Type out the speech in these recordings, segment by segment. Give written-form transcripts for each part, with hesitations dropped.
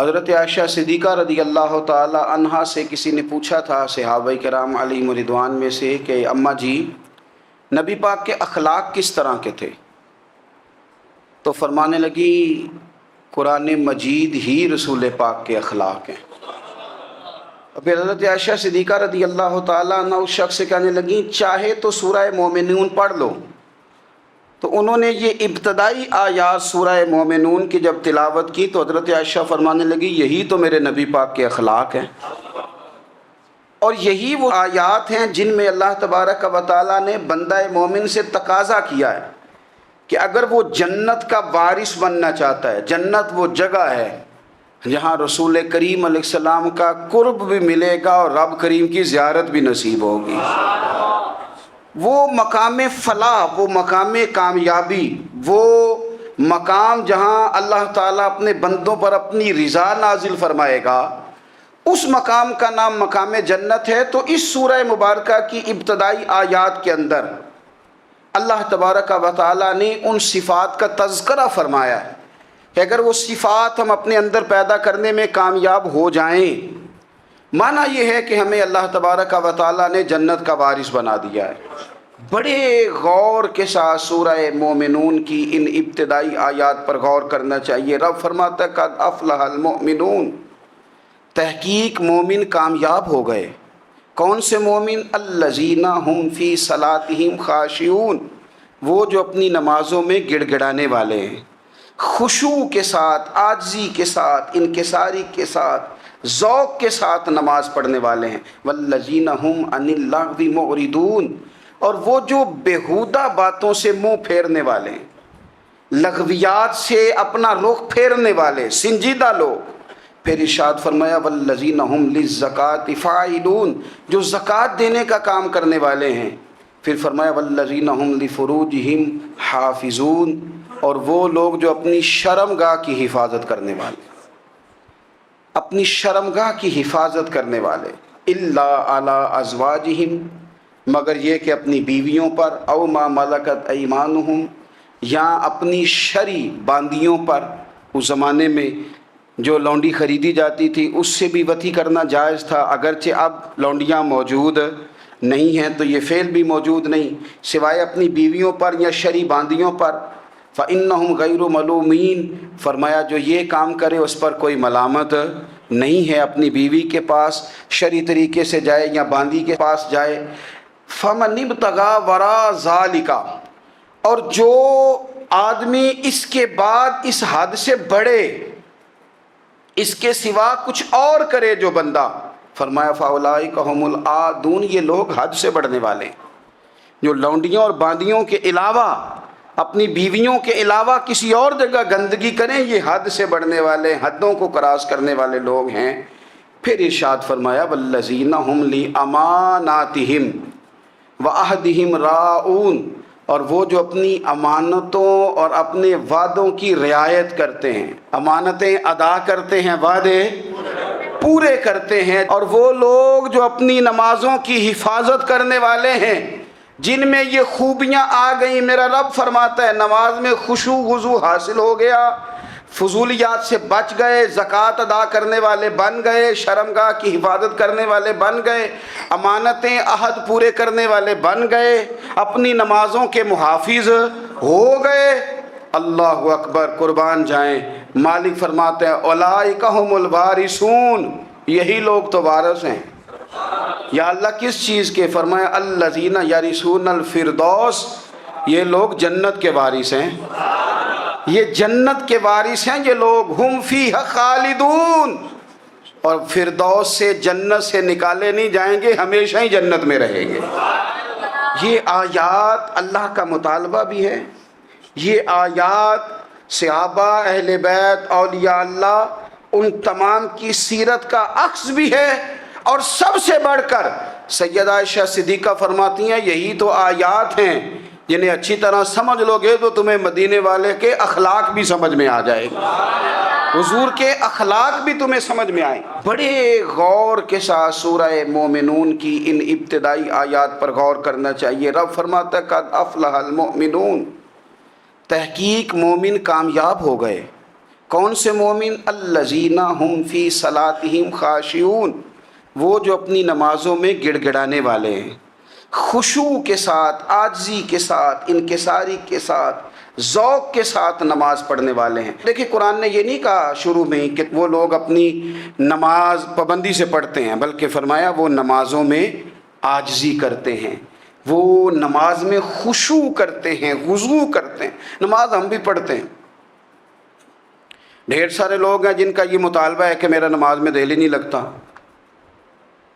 حضرت عائشہ صدیقہ رضی اللہ تعالی عنہا سے کسی نے پوچھا تھا صحابہ کرام علیہم رضوان میں سے کہ اماں جی نبی پاک کے اخلاق کس طرح کے تھے؟ تو فرمانے لگی قرآن مجید ہی رسول پاک کے اخلاق ہیں۔ پھر حضرت عائشہ صدیقہ رضی اللہ تعالیٰ عنہ اس شخص سے کہنے لگیں چاہے تو سورہ مومنون پڑھ لو۔ تو انہوں نے یہ ابتدائی آیات سورہ مومنون کی جب تلاوت کی تو حضرت عائشہ فرمانے لگی یہی تو میرے نبی پاک کے اخلاق ہیں، اور یہی وہ آیات ہیں جن میں اللہ تبارک و تعالیٰ نے بندہ مومن سے تقاضا کیا ہے کہ اگر وہ جنت کا وارث بننا چاہتا ہے، جنت وہ جگہ ہے جہاں رسول کریم علیہ السلام کا قرب بھی ملے گا اور رب کریم کی زیارت بھی نصیب ہوگی، وہ مقام فلاح، وہ مقام کامیابی، وہ مقام جہاں اللہ تعالیٰ اپنے بندوں پر اپنی رضا نازل فرمائے گا، اس مقام کا نام مقام جنت ہے۔ تو اس سورہ مبارکہ کی ابتدائی آیات کے اندر اللہ تبارک و تعالیٰ نے ان صفات کا تذکرہ فرمایا ہے کہ اگر وہ صفات ہم اپنے اندر پیدا کرنے میں کامیاب ہو جائیں، معنی یہ ہے کہ ہمیں اللہ تبارک و تعالیٰ نے جنت کا وارث بنا دیا ہے۔ بڑے غور کے ساتھ سورہ مومنون کی ان ابتدائی آیات پر غور کرنا چاہیے۔ رب فرماتا ہے قد افلح المؤمنون، تحقیق مومن کامیاب ہو گئے۔ کون سے مومن؟ الذین ہم فی صلاتہم خاشعون، وہ جو اپنی نمازوں میں گڑ گڑانے والے ہیں، خشوع کے ساتھ، عاجزی کے ساتھ، انکساری کے ساتھ، ذوق کے ساتھ نماز پڑھنے والے ہیں۔ والذین ہم عن اللغو معرضون، اور وہ جو بیہودہ باتوں سے منہ پھیرنے والے ہیں، لغویات سے اپنا رخ پھیرنے والے سنجیدہ لوگ۔ پھر ارشاد فرمایا والذین ہم للزکاۃ فاعلون، جو زکوٰۃ دینے کا کام کرنے والے ہیں۔ پھر فرمایا والذین ہم لفروجہم حافظون، اور وہ لوگ جو اپنی شرمگاہ کی حفاظت کرنے والے، اپنی شرمگاہ کی حفاظت کرنے والے۔ الا علی ازواجہم، مگر یہ کہ اپنی بیویوں پر، او ما ملکت ایمانہم، یا اپنی شرعی باندیوں پر۔ اس زمانے میں جو لونڈی خریدی جاتی تھی اس سے بھی وطی کرنا جائز تھا، اگرچہ اب لونڈیاں موجود نہیں ہیں تو یہ فعل بھی موجود نہیں، سوائے اپنی بیویوں پر یا شرعی باندیوں پر۔ فَإِنَّهُمْ غَيْرُ مَلُومِينَ، فرمایا جو یہ کام کرے اس پر کوئی ملامت نہیں ہے، اپنی بیوی کے پاس شرعی طریقے سے جائے یا باندی کے پاس جائے۔ فَمَنِ ابْتَغَىٰ وَرَاءَ ذَلِكَ، اور جو آدمی اس کے بعد اس حد سے بڑھے، اس کے سوا کچھ اور کرے جو بندہ، فرمایا فَأُولَٰئِكَ هُمُ الْعَادُونَ، یہ لوگ حد سے بڑھنے والے ہیں۔ جو لونڈیوں اور باندیوں کے علاوہ، اپنی بیویوں کے علاوہ کسی اور جگہ گندگی کریں، یہ حد سے بڑھنے والے، حدوں کو کراس کرنے والے لوگ ہیں۔ پھر ارشاد فرمایا والذین ہم لِأَمَانَاتِهِمْ وَعَهْدِهِمْ رَاعُونَ، اور وہ جو اپنی امانتوں اور اپنے وعدوں کی رعایت کرتے ہیں، امانتیں ادا کرتے ہیں، وعدے پورے کرتے ہیں۔ اور وہ لوگ جو اپنی نمازوں کی حفاظت کرنے والے ہیں، جن میں یہ خوبیاں آ گئیں، میرا رب فرماتا ہے نماز میں خشوع وضو حاصل ہو گیا، فضولیات سے بچ گئے، زکوٰۃ ادا کرنے والے بن گئے، شرمگاہ کی حفاظت کرنے والے بن گئے، امانتیں عہد پورے کرنے والے بن گئے، اپنی نمازوں کے محافظ ہو گئے۔ اللہ اکبر، قربان جائیں۔ مالک فرماتے ہیں اولئک ھم الوارثون، یہی لوگ تو وارث ہیں۔ یا اللہ کس چیز کے؟ فرمایا الذین یرثون الفردوس، یہ لوگ جنت کے وارث ہیں، یہ جنت کے وارث ہیں یہ لوگ۔ ہم فیہا خالدون، اور فردوس سے، جنت سے نکالے نہیں جائیں گے، ہمیشہ ہی جنت میں رہیں گے۔ یہ آیات اللہ کا مطالبہ بھی ہے، یہ آیات صحابہ، اہل بیت، اولیاء اللہ، ان تمام کی سیرت کا عکس بھی ہے۔ اور سب سے بڑھ کر سیدہ عائشہ صدیقہ فرماتی ہیں یہی تو آیات ہیں جنہیں اچھی طرح سمجھ لو گے تو تمہیں مدینے والے کے اخلاق بھی سمجھ میں آ جائے گا، حضور کے اخلاق بھی تمہیں سمجھ میں آئیں۔ بڑے غور کے ساتھ سورہ مومنون کی ان ابتدائی آیات پر غور کرنا چاہیے۔ رب فرماتا ہے قد افلح المؤمنون، تحقیق مومن کامیاب ہو گئے۔ کون سے مومن؟ الذین هم فی صلاتہم خاشعون، وہ جو اپنی نمازوں میں گڑ گڑانے والے ہیں، خشوع کے ساتھ، عاجزی کے ساتھ، انکساری کے ساتھ، ذوق کے ساتھ نماز پڑھنے والے ہیں۔ دیکھیں قرآن نے یہ نہیں کہا شروع میں کہ وہ لوگ اپنی نماز پابندی سے پڑھتے ہیں، بلکہ فرمایا وہ نمازوں میں عاجزی کرتے ہیں، وہ نماز میں خشوع کرتے ہیں، خضوع کرتے ہیں۔ نماز ہم بھی پڑھتے ہیں، ڈھیر سارے لوگ ہیں جن کا یہ مطالبہ ہے کہ میرا نماز میں دل ہی نہیں لگتا۔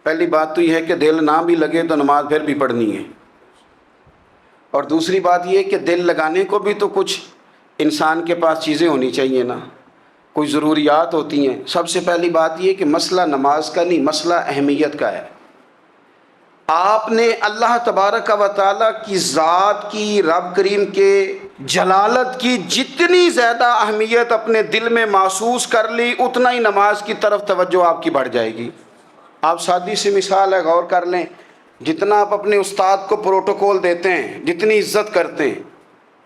پہلی بات تو یہ ہے کہ دل نہ بھی لگے تو نماز پھر بھی پڑھنی ہے، اور دوسری بات یہ کہ دل لگانے کو بھی تو کچھ انسان کے پاس چیزیں ہونی چاہیے نا، کوئی ضروریات ہوتی ہیں۔ سب سے پہلی بات یہ کہ مسئلہ نماز کا نہیں، مسئلہ اہمیت کا ہے۔ آپ نے اللہ تبارک و تعالیٰ کی ذات کی، رب کریم کے جلالت کی جتنی زیادہ اہمیت اپنے دل میں محسوس کر لی، اتنا ہی نماز کی طرف توجہ آپ کی بڑھ جائے گی۔ آپ سادی سی مثال ہے، غور کر لیں، جتنا آپ اپنے استاد کو پروٹوکول دیتے ہیں، جتنی عزت کرتے ہیں،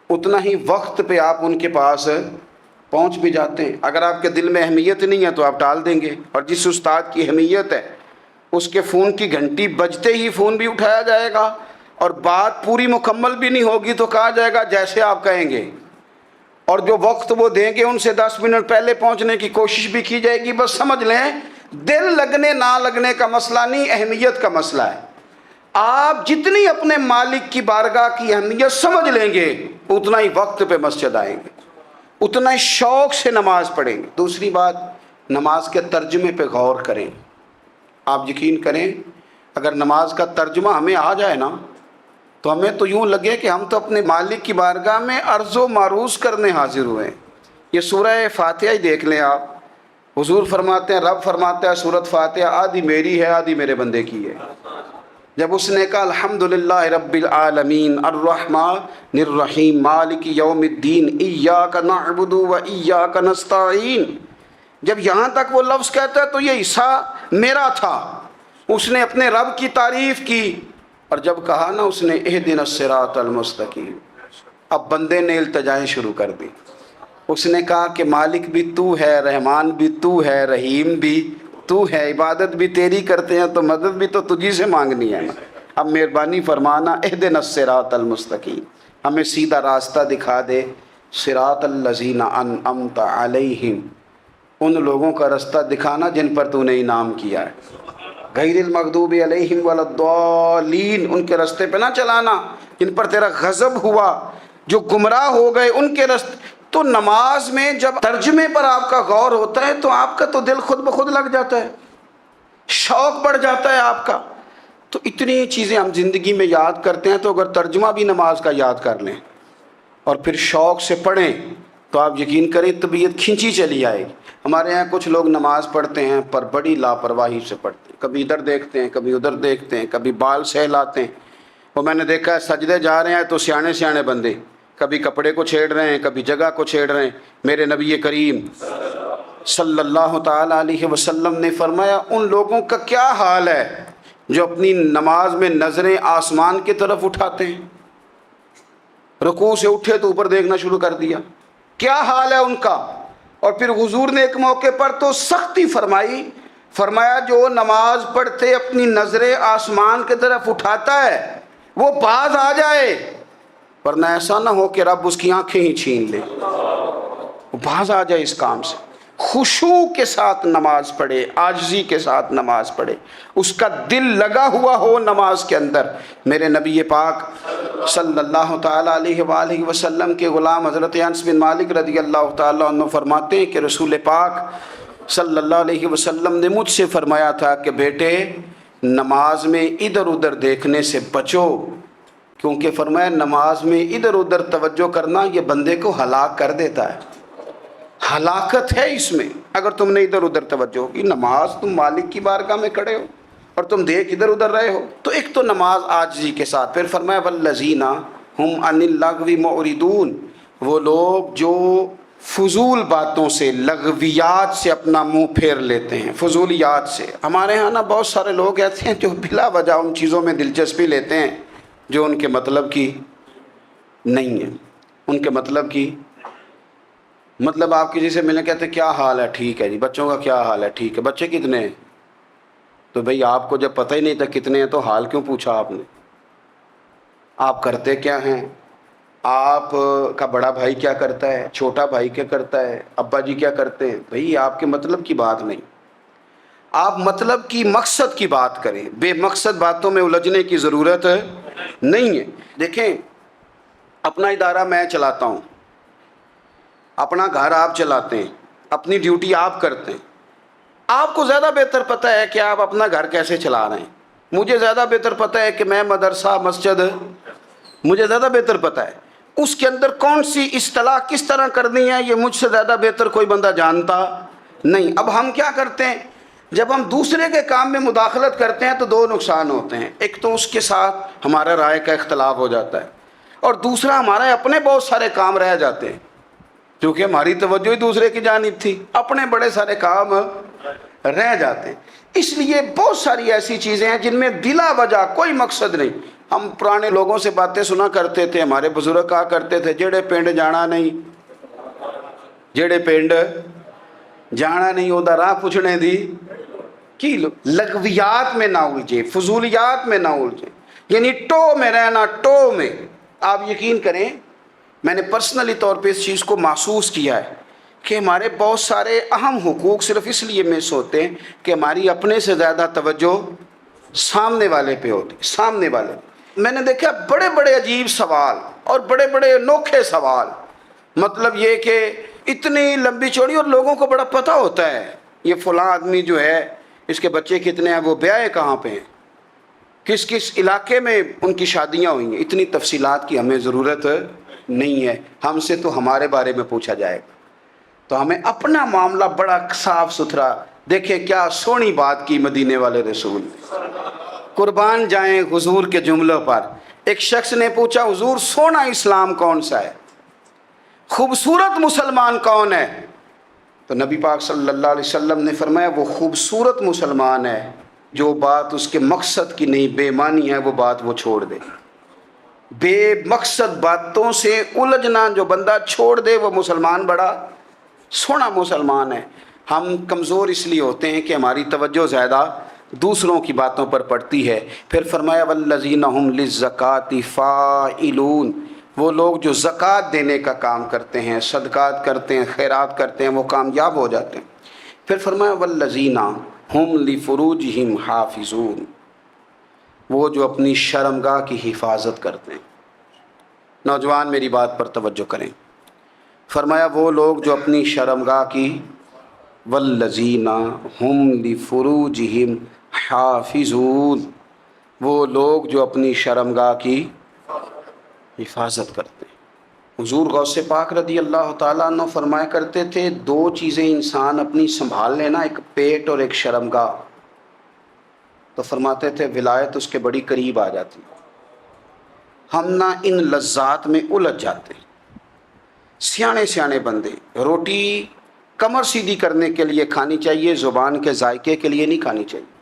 اتنا ہی وقت پہ آپ ان کے پاس پہنچ بھی جاتے ہیں۔ اگر آپ کے دل میں اہمیت نہیں ہے تو آپ ٹال دیں گے، اور جس استاد کی اہمیت ہے اس کے فون کی گھنٹی بجتے ہی فون بھی اٹھایا جائے گا، اور بات پوری مکمل بھی نہیں ہوگی تو کہا جائے گا جیسے آپ کہیں گے، اور جو وقت وہ دیں گے ان سے 10 منٹ پہلے پہنچنے کی کوشش بھی کی جائے گی۔ بس سمجھ لیں دل لگنے نہ لگنے کا مسئلہ نہیں، اہمیت کا مسئلہ ہے۔ آپ جتنی اپنے مالک کی بارگاہ کی اہمیت سمجھ لیں گے، اتنا ہی وقت پہ مسجد آئیں گے، اتنا ہی شوق سے نماز پڑھیں گے۔ دوسری بات، نماز کے ترجمے پہ غور کریں۔ آپ یقین کریں اگر نماز کا ترجمہ ہمیں آ جائے نا تو ہمیں تو یوں لگے کہ ہم تو اپنے مالک کی بارگاہ میں عرض و معروض کرنے حاضر ہوئے ہیں۔ یہ سورہ فاتحہ ہی دیکھ لیں آپ، حضور فرماتے ہیں، رب فرماتا ہے سورۃ فاتحہ آدھی میری ہے آدھی میرے بندے کی ہے۔ جب اس نے کہا الحمدللہ رب العالمین الرحمن الرحیم مالک یوم الدین ایاک نعبد و ایاک نستعین، جب یہاں تک وہ لفظ کہتا ہے تو یہ حصہ میرا تھا، اس نے اپنے رب کی تعریف کی، اور جب کہا نا اس نے اہدنا الصراط المستقیم، اب بندے نے التجائیں شروع کر دی۔ اس نے کہا کہ مالک بھی تو ہے، رحمان بھی تو ہے، رحیم بھی تو ہے، عبادت بھی تیری کرتے ہیں تو مدد بھی تو تجھی سے مانگنی ہے نا، اب مہربانی فرمانا اہدنا الصراط المستقیم، ہمیں سیدھا راستہ دکھا دے، صراط الذین انعمت علیہم، ان لوگوں کا راستہ دکھانا جن پر تو نے انعام کیا ہے، غیر المغضوب علیہم ولا الضالین، ان کے راستے پہ نہ چلانا جن پر تیرا غضب ہوا، جو گمراہ ہو گئے ان کے راستے۔ تو نماز میں جب ترجمے پر آپ کا غور ہوتا ہے تو آپ کا تو دل خود بخود لگ جاتا ہے، شوق بڑھ جاتا ہے آپ کا۔ تو اتنی چیزیں ہم زندگی میں یاد کرتے ہیں، تو اگر ترجمہ بھی نماز کا یاد کر لیں اور پھر شوق سے پڑھیں تو آپ یقین کریں طبیعت کھنچی چلی آئے گی۔ ہمارے یہاں کچھ لوگ نماز پڑھتے ہیں پر بڑی لاپرواہی سے پڑھتے ہیں، کبھی ادھر دیکھتے ہیں کبھی ادھر دیکھتے ہیں، کبھی بال سہلاتے ہیں۔ وہ میں نے دیکھا ہے سجدے جا رہے ہیں تو سیانے سیانے بندے کبھی کپڑے کو چھیڑ رہے ہیں، کبھی جگہ کو چھیڑ رہے ہیں۔ میرے نبی کریم صلی اللہ تعالی علیہ وسلم نے فرمایا ان لوگوں کا کیا حال ہے جو اپنی نماز میں نظریں آسمان کی طرف اٹھاتے ہیں، رکوع سے اٹھے تو اوپر دیکھنا شروع کر دیا، کیا حال ہے ان کا۔ اور پھر حضور نے ایک موقع پر تو سختی فرمائی، فرمایا جو نماز پڑھتے اپنی نظریں آسمان کی طرف اٹھاتا ہے وہ باز آ جائے، ورنہ ایسا نہ ہو کہ رب اس کی آنکھیں ہی چھین لے، وہ باز آ جائے اس کام سے۔ خشوع کے ساتھ نماز پڑھے، عاجزی کے ساتھ نماز پڑھے، اس کا دل لگا ہوا ہو نماز کے اندر۔ میرے نبی پاک صلی اللہ تعالیٰ علیہ وآلہ وسلم کے غلام حضرت انس بن مالک رضی اللہ تعالیٰ عنہ فرماتے ہیں کہ رسول پاک صلی اللہ علیہ وسلم نے مجھ سے فرمایا تھا کہ بیٹے نماز میں ادھر ادھر دیکھنے سے بچو، کیونکہ فرمایا نماز میں ادھر ادھر توجہ کرنا یہ بندے کو ہلاک کر دیتا ہے، ہلاکت ہے اس میں اگر تم نے ادھر ادھر توجہ ہوگی۔ نماز تم مالک کی بارگاہ میں کھڑے ہو اور تم دیکھ ادھر ادھر رہے ہو، تو ایک تو نماز عاجزی کے ساتھ۔ پھر فرمایا والذین ہم عن اللغو معرضون، وہ لوگ جو فضول باتوں سے، لغویات سے اپنا منہ پھیر لیتے ہیں، فضولیات سے۔ ہمارے ہاں نا بہت سارے لوگ ایسے ہیں جو بلا وجہ ان چیزوں میں دلچسپی لیتے ہیں جو ان کے مطلب کی نہیں ہے، ان کے مطلب کی مطلب آپ کسی سے ملنے کہتے کیا حال ہے؟ ٹھیک ہے جی۔ بچوں کا کیا حال ہے؟ ٹھیک ہے۔ بچے کتنے ہیں؟ تو بھئی آپ کو جب پتہ ہی نہیں تھا کتنے ہیں تو حال کیوں پوچھا آپ نے؟ آپ کرتے کیا ہیں؟ آپ کا بڑا بھائی کیا کرتا ہے؟ چھوٹا بھائی کیا کرتا ہے؟ ابا جی کیا کرتے ہیں؟ بھئی آپ کے مطلب کی بات نہیں، آپ مطلب کی مقصد کی بات کریں، بے مقصد باتوں میں الجھنے کی ضرورت نہیں ہے۔ دیکھیں، اپنا ادارہ میں چلاتا ہوں، اپنا گھر آپ چلاتے ہیں، اپنی ڈیوٹی آپ کرتے ہیں، آپ کو زیادہ بہتر پتہ ہے کہ آپ اپنا گھر کیسے چلا رہے ہیں، مجھے زیادہ بہتر پتہ ہے کہ میں مدرسہ مسجد، مجھے زیادہ بہتر پتہ ہے اس کے اندر کون سی اصطلاح کس طرح کرنی ہے، یہ مجھ سے زیادہ بہتر کوئی بندہ جانتا نہیں۔ اب ہم کیا کرتے ہیں، جب ہم دوسرے کے کام میں مداخلت کرتے ہیں تو دو نقصان ہوتے ہیں، ایک تو اس کے ساتھ ہمارا رائے کا اختلاف ہو جاتا ہے، اور دوسرا ہمارے اپنے بہت سارے کام رہ جاتے ہیں، کیونکہ ہماری توجہ ہی دوسرے کی جانب تھی، اپنے بڑے سارے کام رہ جاتے ہیں۔ اس لیے بہت ساری ایسی چیزیں ہیں جن میں بلا وجہ کوئی مقصد نہیں۔ ہم پرانے لوگوں سے باتیں سنا کرتے تھے، ہمارے بزرگ کہا کرتے تھے جڑے پنڈ جانا نہیں، جڑے پنڈ جانا نہیں اودہ راہ پوچھنے دی کی لغویات میں نہ الجھے، فضولیات میں نہ الجھے، یعنی ٹو میں رہنا، ٹو میں۔ آپ یقین کریں، میں نے پرسنلی طور پہ اس چیز کو محسوس کیا ہے کہ ہمارے بہت سارے اہم حقوق صرف اس لیے مس ہوتے ہیں کہ ہماری اپنے سے زیادہ توجہ سامنے والے پہ ہوتی، سامنے والے۔ میں نے دیکھا بڑے بڑے عجیب سوال اور بڑے بڑے انوکھے سوال، مطلب یہ کہ اتنی لمبی چوڑی، اور لوگوں کو بڑا پتہ ہوتا ہے یہ فلاں آدمی جو ہے اس کے بچے کتنے ہیں، وہ بیاہ کہاں پہ ہیں، کس کس علاقے میں ان کی شادیاں ہوئی ہیں۔ اتنی تفصیلات کی ہمیں ضرورت نہیں ہے، ہم سے تو ہمارے بارے میں پوچھا جائے گا، تو ہمیں اپنا معاملہ بڑا صاف ستھرا۔ دیکھیں کیا سونی بات کی مدینے والے رسول، قربان جائیں حضور کے جملوں پر۔ ایک شخص نے پوچھا حضور سونا اسلام کون سا ہے، خوبصورت مسلمان کون ہے؟ تو نبی پاک صلی اللہ علیہ وسلم نے فرمایا وہ خوبصورت مسلمان ہے جو بات اس کے مقصد کی نہیں، بے معنی ہے وہ بات وہ چھوڑ دے۔ بے مقصد باتوں سے الجھنا جو بندہ چھوڑ دے وہ مسلمان بڑا سونا مسلمان ہے۔ ہم کمزور اس لیے ہوتے ہیں کہ ہماری توجہ زیادہ دوسروں کی باتوں پر پڑتی ہے۔ پھر فرمایا والذین هم للزکاۃ فاعلون، وہ لوگ جو زکوٰۃ دینے کا کام کرتے ہیں، صدقات کرتے ہیں، خیرات کرتے ہیں، وہ کامیاب ہو جاتے ہیں۔ پھر فرمایا والذین هم لفروجہم حافظون، وہ جو اپنی شرمگاہ کی حفاظت کرتے ہیں۔ نوجوان میری بات پر توجہ کریں، فرمایا وہ لوگ جو اپنی شرمگاہ کی، والذین هم لفروجہم حافظون، وہ لوگ جو اپنی شرمگاہ کی حفاظت کرتے ہیں۔ حضور غوث پاک رضی اللہ تعالیٰ عنہ فرمایا کرتے تھے دو چیزیں انسان اپنی سنبھال لینا، ایک پیٹ اور ایک شرمگاہ، تو فرماتے تھے ولایت اس کے بڑی قریب آ جاتی۔ ہم نہ ان لذات میں الجھ جاتے ہیں۔ سیانے سیانے بندے، روٹی کمر سیدھی کرنے کے لیے کھانی چاہیے، زبان کے ذائقے کے لیے نہیں کھانی چاہیے۔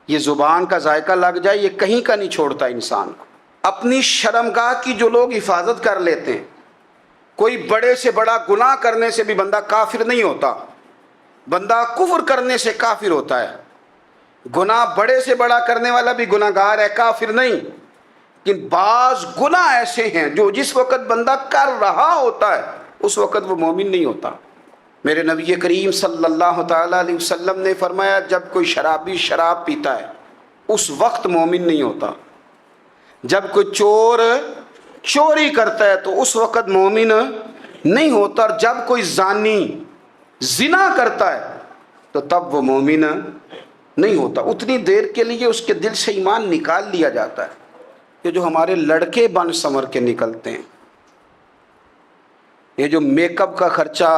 یہ زبان کا ذائقہ لگ جائے یہ کہیں کا نہیں چھوڑتا انسان کو۔ اپنی شرمگاہ کی جو لوگ حفاظت کر لیتے ہیں، کوئی بڑے سے بڑا گناہ کرنے سے بھی بندہ کافر نہیں ہوتا، بندہ کفر کرنے سے کافر ہوتا ہے۔ گناہ بڑے سے بڑا کرنے والا بھی گناہ گار ہے، کافر نہیں۔ لیکن بعض گناہ ایسے ہیں جو جس وقت بندہ کر رہا ہوتا ہے اس وقت وہ مومن نہیں ہوتا۔ میرے نبی کریم صلی اللہ تعالیٰ علیہ وسلم نے فرمایا جب کوئی شرابی شراب پیتا ہے اس وقت مومن نہیں ہوتا، جب کوئی چور چوری کرتا ہے تو اس وقت مومن نہیں ہوتا، اور جب کوئی زانی زنا کرتا ہے تو تب وہ مومن نہیں ہوتا۔ اتنی دیر کے لیے اس کے دل سے ایمان نکال لیا جاتا ہے۔ یہ جو ہمارے لڑکے بن سنور کے نکلتے ہیں، یہ جو میک اپ کا خرچہ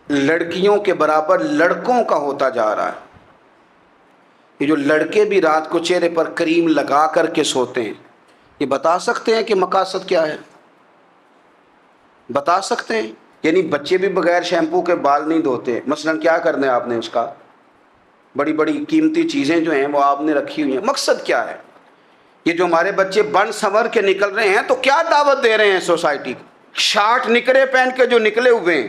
لڑکیوں کے برابر لڑکوں کا ہوتا جا رہا ہے، یہ جو لڑکے بھی رات کو چہرے پر کریم لگا کر کے سوتے ہیں، یہ بتا سکتے ہیں کہ مقاصد کیا ہے؟ بتا سکتے ہیں؟ یعنی بچے بھی بغیر شیمپو کے بال نہیں دھوتے، مثلا کیا کرنا ہے آپ نے اس کا؟ بڑی بڑی قیمتی چیزیں جو ہیں وہ آپ نے رکھی ہوئی ہیں، مقصد کیا ہے؟ یہ جو ہمارے بچے بن سنور کے نکل رہے ہیں تو کیا دعوت دے رہے ہیں سوسائٹی کو؟ شارٹ نکرے پہن کے جو نکلے ہوئے ہیں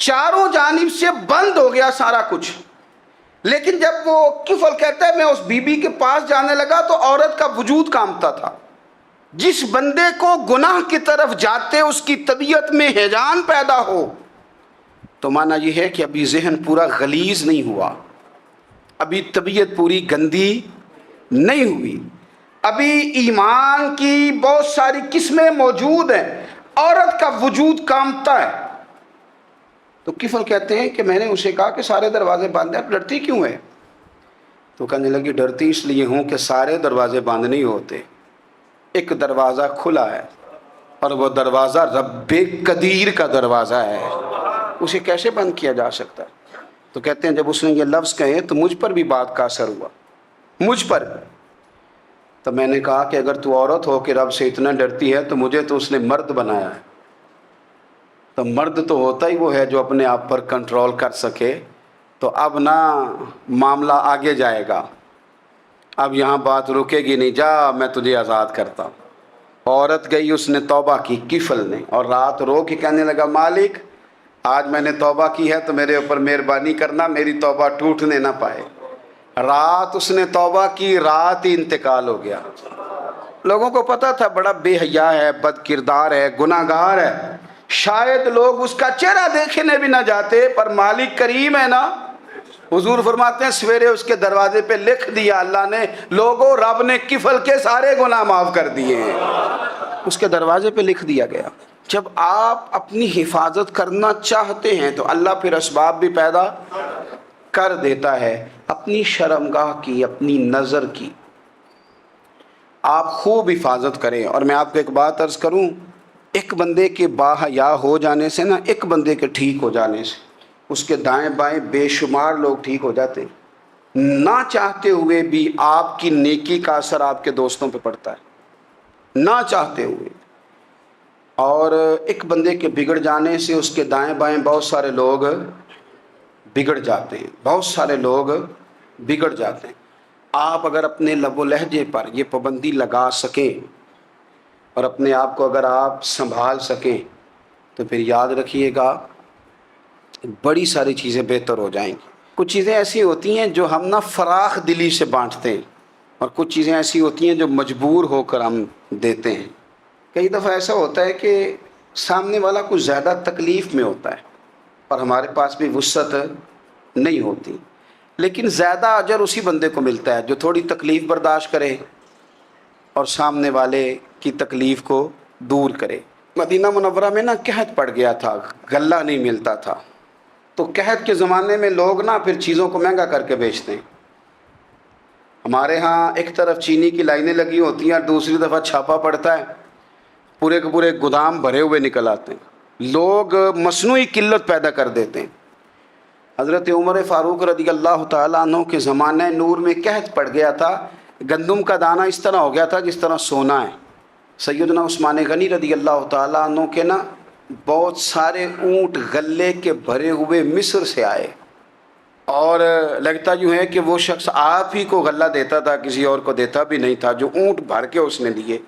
چاروں جانب سے بند ہو گیا سارا کچھ. لیکن جب وہ کفل کہتا ہے میں اس بی بی کے پاس جانے لگا تو عورت کا وجود کانپتا تھا. جس بندے کو گناہ کی طرف جاتے اس کی طبیعت میں ہیجان پیدا ہو تو مانا یہ ہے کہ ابھی ذہن پورا غلیظ نہیں ہوا, ابھی طبیعت پوری گندی نہیں ہوئی, ابھی ایمان کی بہت ساری قسمیں موجود ہیں, عورت کا وجود کانپتا ہے. تو کفل کہتے ہیں کہ میں نے اسے کہا کہ سارے دروازے بند ہیں, آپ ڈرتی کیوں ہے؟ تو کہنے لگی ڈرتی اس لیے ہوں کہ سارے دروازے بند نہیں ہوتے, ایک دروازہ کھلا ہے اور وہ دروازہ رب قدیر کا دروازہ ہے, اسے کیسے بند کیا جا سکتا ہے؟ تو کہتے ہیں جب اس نے یہ لفظ کہے تو مجھ پر بھی بات کا اثر ہوا, مجھ پر. تو میں نے کہا کہ اگر تو عورت ہو کہ رب سے اتنا ڈرتی ہے تو مجھے تو اس نے مرد بنایا ہے, تو مرد تو ہوتا ہی وہ ہے جو اپنے آپ پر کنٹرول کر سکے. تو اب نہ معاملہ آگے جائے گا, اب یہاں بات رکے گی نہیں, جا میں تجھے آزاد کرتا ہوں. عورت گئی, اس نے توبہ کی کفل نے, اور رات رو کے کہنے لگا مالک آج میں نے توبہ کی ہے تو میرے اوپر مہربانی کرنا, میری توبہ ٹوٹنے نہ پائے. رات اس نے توبہ کی, رات ہی انتقال ہو گیا. لوگوں کو پتا تھا بڑا بے حیا ہے, بد کردار ہے, گناہ گار ہے, شاید لوگ اس کا چہرہ دیکھنے بھی نہ جاتے, پر مالک کریم ہے نا. حضور فرماتے ہیں سویرے اس کے دروازے پہ لکھ دیا اللہ نے, لوگوں رب نے کفل کے سارے گناہ معاف کر دیے ہیں. اس کے دروازے پہ لکھ دیا گیا. جب آپ اپنی حفاظت کرنا چاہتے ہیں تو اللہ پھر اسباب بھی پیدا کر دیتا ہے. اپنی شرمگاہ کی, اپنی نظر کی آپ خوب حفاظت کریں. اور میں آپ کو ایک بات عرض کروں, ایک بندے کے باحیا ہو جانے سے نا, ایک بندے کے ٹھیک ہو جانے سے اس کے دائیں بائیں بے شمار لوگ ٹھیک ہو جاتے ہیں. نہ چاہتے ہوئے بھی آپ کی نیکی کا اثر آپ کے دوستوں پہ پڑتا ہے, نہ چاہتے ہوئے. اور ایک بندے کے بگڑ جانے سے اس کے دائیں بائیں بہت سارے لوگ بگڑ جاتے ہیں, بہت سارے لوگ بگڑ جاتے ہیں. آپ اگر اپنے لب و لہجے پر یہ پابندی لگا سکیں اور اپنے آپ کو اگر آپ سنبھال سکیں تو پھر یاد رکھیے گا بڑی ساری چیزیں بہتر ہو جائیں گی. کچھ چیزیں ایسی ہوتی ہیں جو ہم نہ فراخ دلی سے بانٹتے ہیں, اور کچھ چیزیں ایسی ہوتی ہیں جو مجبور ہو کر ہم دیتے ہیں. کئی دفعہ ایسا ہوتا ہے کہ سامنے والا کچھ زیادہ تکلیف میں ہوتا ہے اور ہمارے پاس بھی وسعت نہیں ہوتی, لیکن زیادہ اجر اسی بندے کو ملتا ہے جو تھوڑی تکلیف برداشت کرے اور سامنے والے کی تکلیف کو دور کرے. مدینہ منورہ میں نا قحط پڑ گیا تھا, غلہ نہیں ملتا تھا. تو قحط کے زمانے میں لوگ نا پھر چیزوں کو مہنگا کر کے بیچتے ہیں. ہمارے ہاں ایک طرف چینی کی لائنیں لگی ہوتی ہیں اور دوسری دفعہ چھاپا پڑتا ہے, پورے کے پورے گودام بھرے ہوئے نکل آتے ہیں. لوگ مصنوعی قلت پیدا کر دیتے ہیں. حضرت عمر فاروق رضی اللہ تعالیٰ عنہ کے زمانہ نور میں قحط پڑ گیا تھا, گندم کا دانہ اس طرح ہو گیا تھا جس طرح سونا ہے. سیدنا عثمان غنی رضی اللہ تعالیٰ عنہ کے نا بہت سارے اونٹ غلے کے بھرے ہوئے مصر سے آئے, اور لگتا یوں ہے کہ وہ شخص آپ ہی کو غلہ دیتا تھا, کسی اور کو دیتا بھی نہیں تھا, جو اونٹ بھر کے اس نے دیے.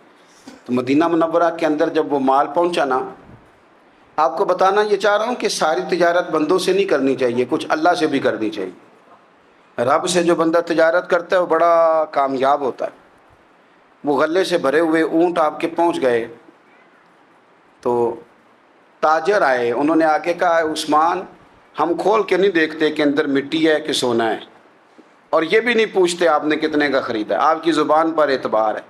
تو مدینہ منورہ کے اندر جب وہ مال پہنچا نا, آپ کو بتانا یہ چاہ رہا ہوں کہ ساری تجارت بندوں سے نہیں کرنی چاہیے, کچھ اللہ سے بھی کرنی چاہیے. رب سے جو بندہ تجارت کرتا ہے وہ بڑا کامیاب ہوتا ہے. وہ غلے سے بھرے ہوئے اونٹ آپ کے پہنچ گئے تو تاجر آئے, انہوں نے آگے کہا عثمان ہم کھول کے نہیں دیکھتے کہ اندر مٹی ہے کہ سونا ہے, اور یہ بھی نہیں پوچھتے آپ نے کتنے کا خریدا, آپ کی زبان پر اعتبار ہے.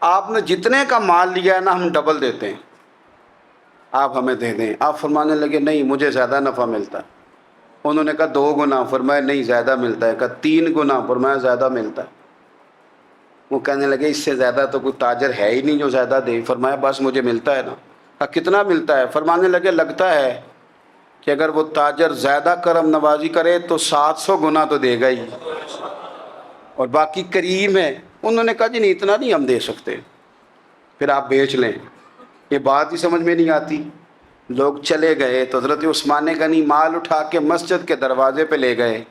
آپ نے جتنے کا مال لیا ہے نا ہم ڈبل دیتے ہیں, آپ ہمیں دے دیں. آپ فرمانے لگے نہیں مجھے زیادہ نفع ملتا ہے. انہوں نے کہا 2 گنا, فرمایا نہیں زیادہ ملتا ہے. کہا 3 گنا, فرمایا زیادہ ملتا ہے. وہ کہنے لگے اس سے زیادہ تو کوئی تاجر ہے ہی نہیں جو زیادہ دے. فرمایا بس مجھے ملتا ہے نا. کہا کتنا ملتا ہے؟ فرمانے لگے لگتا ہے کہ اگر وہ تاجر زیادہ کرم نوازی کرے تو 700 گنا تو دے گا ہی, اور باقی کریم ہے. انہوں نے کہا جی نہیں اتنا نہیں ہم دے سکتے, پھر آپ بیچ لیں. یہ بات ہی سمجھ میں نہیں آتی. لوگ چلے گئے تو حضرت عثمان غنی مال اٹھا کے مسجد کے دروازے پہ لے گئے,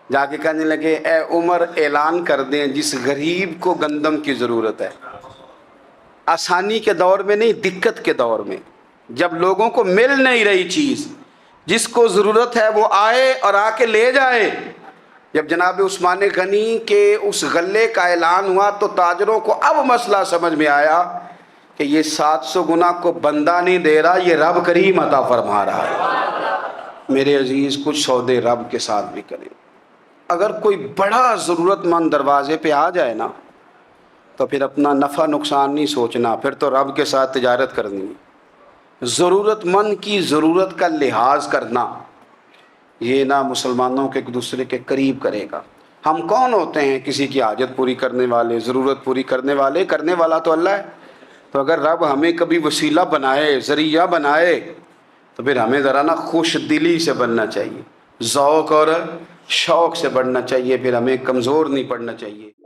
جا کے کہنے لگے اے عمر اعلان کر دیں جس غریب کو گندم کی ضرورت ہے, آسانی کے دور میں نہیں دقت کے دور میں, جب لوگوں کو مل نہیں رہی چیز, جس کو ضرورت ہے وہ آئے اور آ کے لے جائے۔ جب جناب عثمان غنی کے اس غلے کا اعلان ہوا تو تاجروں کو اب مسئلہ سمجھ میں آیا کہ یہ 700 گنا کو بندہ نہیں دے رہا، یہ رب کریم عطا فرما رہا ہے۔ میرے عزیز، کچھ سودے رب کے ساتھ بھی کریں۔ اگر کوئی بڑا ضرورت مند دروازے پہ آ جائے نا تو پھر اپنا نفع نقصان نہیں سوچنا، پھر تو رب کے ساتھ تجارت کرنی ہے۔ ضرورت مند کی ضرورت کا لحاظ کرنا، یہ نہ مسلمانوں کے ایک دوسرے کے قریب کرے گا۔ ہم کون ہوتے ہیں کسی کی حاجت پوری کرنے والے، ضرورت پوری کرنے والے؟ کرنے والا تو اللہ ہے۔ تو اگر رب ہمیں کبھی وسیلہ بنائے، ذریعہ بنائے، تو پھر ہمیں ذرا نا خوش دلی سے بننا چاہیے، ذوق اور شوق سے بڑھنا چاہیے، پھر ہمیں کمزور نہیں پڑنا چاہیے۔